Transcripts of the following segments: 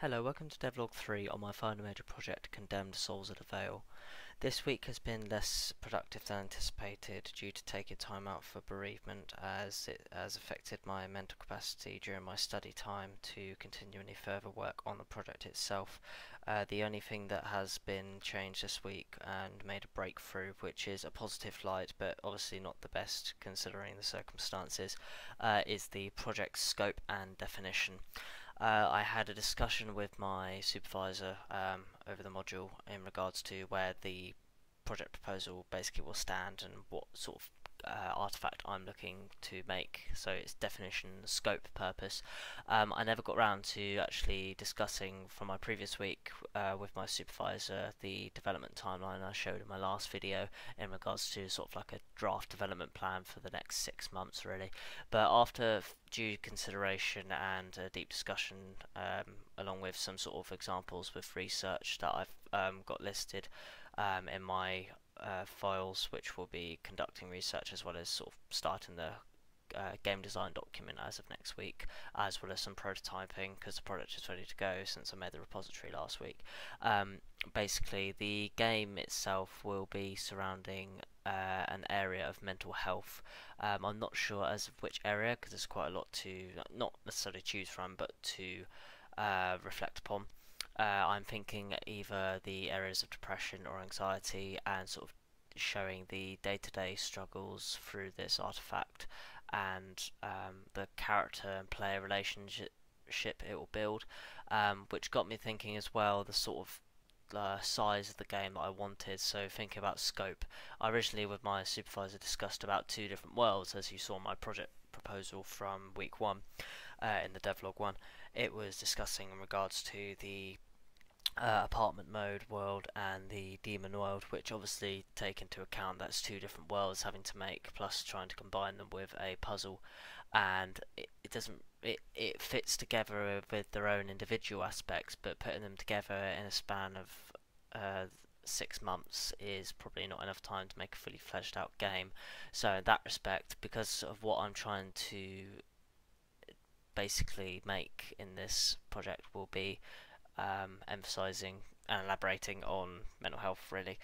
Hello, welcome to Devlog 3 on my final major project, Condemned Souls of the Veil. This week has been less productive than anticipated due to taking time out for bereavement, as it has affected my mental capacity during my study time to continue any further work on the project itself. The only thing that has been changed this week and made a breakthrough, which is a positive light but obviously not the best considering the circumstances, is the project scope and definition. I had a discussion with my supervisor over the module in regards to where the project proposal basically will stand and what sort of artifact I'm looking to make, so its definition, scope, purpose. I never got around to actually discussing from my previous week with my supervisor the development timeline I showed in my last video in regards to sort of like a draft development plan for the next 6 months really. But after due consideration and a deep discussion, along with some sort of examples with research that I've got listed in my files, which will be conducting research as well as sort of starting the game design document as of next week, as well as some prototyping because the product is ready to go since I made the repository last week. Basically, the game itself will be surrounding an area of mental health. I'm not sure as of which area because there's quite a lot to not necessarily choose from, but to reflect upon. I'm thinking either the areas of depression or anxiety and sort of showing the day-to-day struggles through this artifact and the character and player relationship it will build, which got me thinking as well the sort of size of the game that I wanted. So thinking about scope, I originally with my supervisor discussed about 2 different worlds, as you saw in my project proposal from week 1 in the devlog 1. It was discussing in regards to the apartment mode world and the demon world, which obviously take into account that's 2 different worlds having to make, plus trying to combine them with a puzzle, and it doesn't it fits together with their own individual aspects, but putting them together in a span of 6 months is probably not enough time to make a fully fledged out game. So in that respect, because of what I'm trying to basically make in this project will be emphasizing and elaborating on mental health really,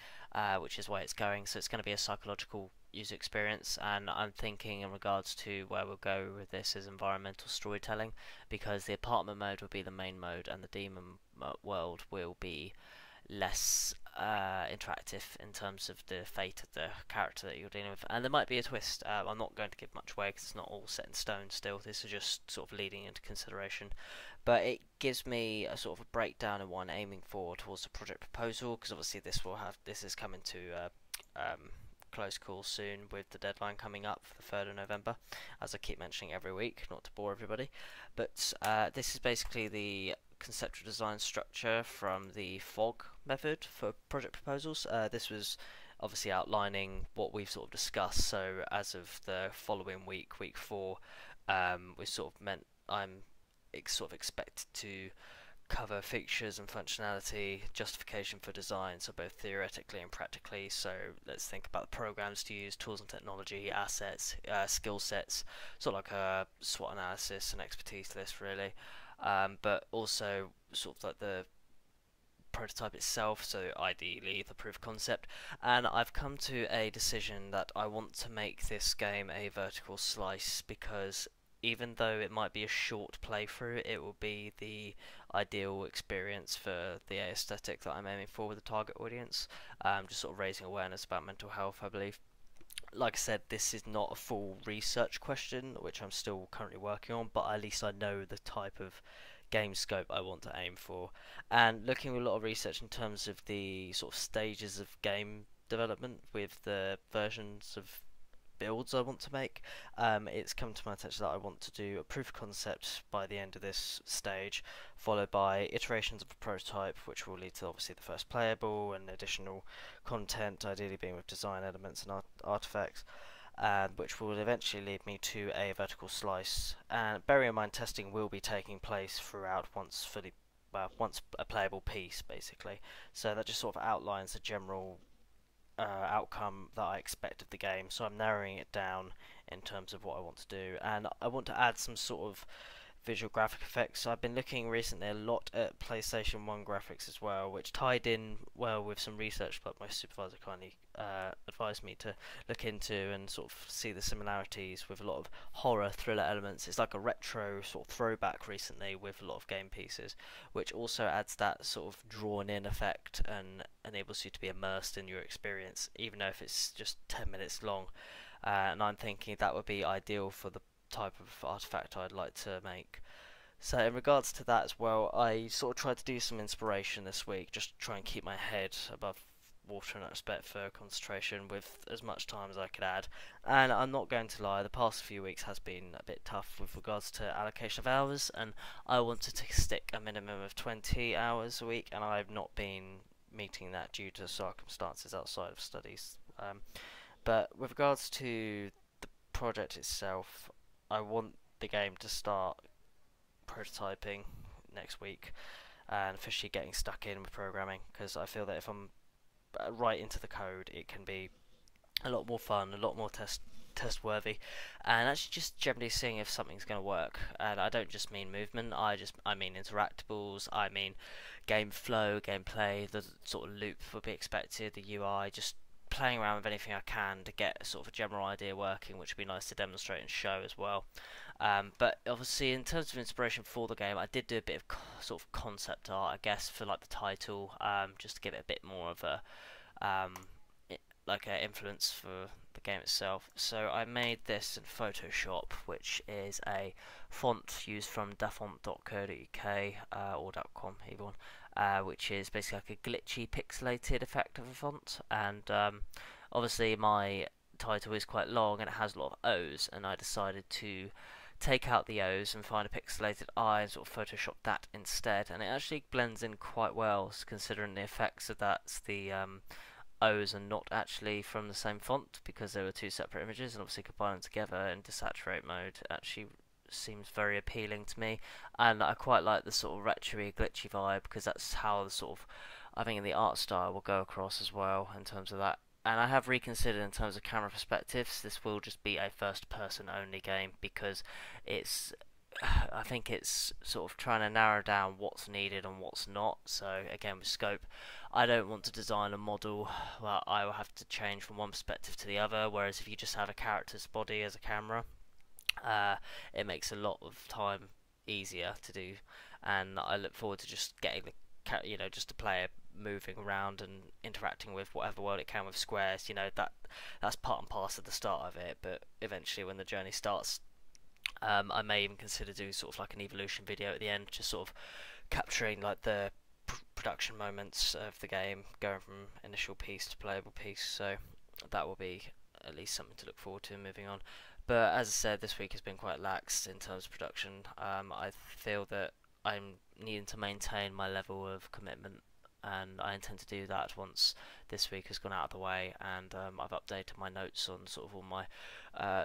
which is why it's going. So it's going to be a psychological user experience, and I'm thinking in regards to where we'll go with this is environmental storytelling, because the apartment mode will be the main mode and the demon world will be less interactive in terms of the fate of the character that you're dealing with, and there might be a twist. I'm not going to give much away because it's not all set in stone still. This is just sort of leading into consideration, but it gives me a sort of a breakdown of what I'm aiming for towards the project proposal, because obviously this is coming to close call soon with the deadline coming up for the 3rd of November, as I keep mentioning every week, not to bore everybody. But this is basically the conceptual design structure from the FOG method for project proposals. This was obviously outlining what we've sort of discussed. So as of the following week, week 4, we sort of meant I'm sort of expected to cover features and functionality, justification for design, so both theoretically and practically. So let's think about the programs to use, tools and technology, assets, skill sets, sort of like a SWOT analysis and expertise list really. But also sort of like the prototype itself, so ideally the proof of concept. And I've come to a decision that I want to make this game a vertical slice, because even though it might be a short playthrough, it will be the ideal experience for the aesthetic that I'm aiming for with the target audience. Just sort of raising awareness about mental health, I believe. Like I said, this is not a full research question, which I'm still currently working on, but at least I know the type of game scope I want to aim for. And looking at a lot of research in terms of the sort of stages of game development with the versions of builds I want to make, it's come to my attention that I want to do a proof of concept by the end of this stage, followed by iterations of a prototype, which will lead to obviously the first playable and additional content, ideally being with design elements and artifacts, which will eventually lead me to a vertical slice. And bearing in mind, testing will be taking place throughout once a playable piece, basically. So that just sort of outlines the general outcome that I expect of the game. So I'm narrowing it down in terms of what I want to do, and I want to add some sort of visual graphic effects. I've been looking recently a lot at PlayStation 1 graphics as well, which tied in well with some research that my supervisor kindly advised me to look into and sort of see the similarities with a lot of horror thriller elements. It's like a retro sort of throwback recently with a lot of game pieces, which also adds that sort of drawn in effect and enables you to be immersed in your experience, even though if it's just 10 minutes long. And I'm thinking that would be ideal for the type of artifact I'd like to make. So in regards to that as well, I sort of tried to do some inspiration this week, just to try and keep my head above water in that respect for concentration with as much time as I could add. And I'm not going to lie, the past few weeks has been a bit tough with regards to allocation of hours, and I wanted to stick a minimum of 20 hours a week, and I've not been meeting that due to circumstances outside of studies. But with regards to the project itself, I want the game to start prototyping next week and officially getting stuck in with programming, because I feel that if I'm right into the code, it can be a lot more fun, a lot more test worthy, and actually just generally seeing if something's going to work. And I don't just mean movement, I mean interactables, I mean game flow, gameplay, the sort of loop would be expected, the UI, just playing around with anything I can to get sort of a general idea working, which would be nice to demonstrate and show as well. But obviously, in terms of inspiration for the game, I did do a bit of sort of concept art, I guess, for like the title, just to give it a bit more of a like an influence for the game itself. So I made this in Photoshop, which is a font used from defont.co.uk or .com, either one. Which is basically like a glitchy pixelated effect of a font, and obviously my title is quite long and it has a lot of O's, and I decided to take out the O's and find a pixelated I and sort of Photoshop that instead, and it actually blends in quite well considering the effects of that. The O's are not actually from the same font because they were two separate images, and obviously combine them together in desaturate mode actually seems very appealing to me, and I quite like the sort of retro-y, glitchy vibe, because that's how the sort of, I think, in the art style will go across as well in terms of that. And I have reconsidered in terms of camera perspectives. This will just be a first-person only game because it's, I think it's sort of trying to narrow down what's needed and what's not. So again, with scope, I don't want to design a model where I will have to change from one perspective to the other, whereas if you just have a character's body as a camera, it makes a lot of time easier to do, and I look forward to just getting the just the player moving around and interacting with whatever world it can with squares. That's part and parcel of the start of it, but eventually when the journey starts, I may even consider doing sort of like an evolution video at the end, just sort of capturing like the production moments of the game, going from initial piece to playable piece. So that will be at least something to look forward to moving on. But as I said, this week has been quite lax in terms of production. I feel that I'm needing to maintain my level of commitment, and I intend to do that once this week has gone out of the way, and I've updated my notes on sort of all my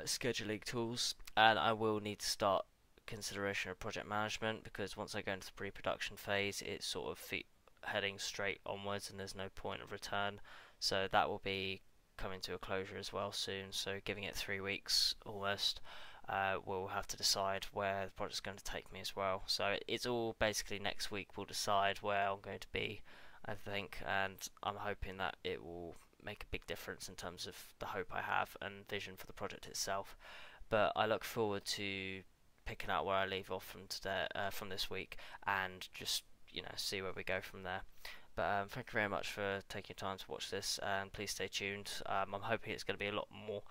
scheduling tools, and I will need to start consideration of project management, because once I go into the pre-production phase, it's sort of heading straight onwards and there's no point of return. So that will be coming to a closure as well soon, so giving it 3 weeks almost, we'll have to decide where the project's going to take me as well. So it's all basically next week we'll decide where I'm going to be, I think, and I'm hoping that it will make a big difference in terms of the hope I have and vision for the project itself. But I look forward to picking out where I leave off from today, from this week, and just see where we go from there. But thank you very much for taking time to watch this, and please stay tuned. I'm hoping it's going to be a lot more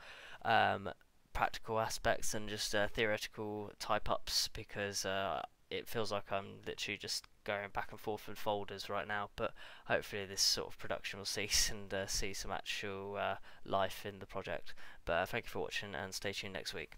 practical aspects than just theoretical type-ups, because it feels like I'm literally just going back and forth in folders right now. But hopefully this sort of production will cease and see some actual life in the project. But thank you for watching, and stay tuned next week.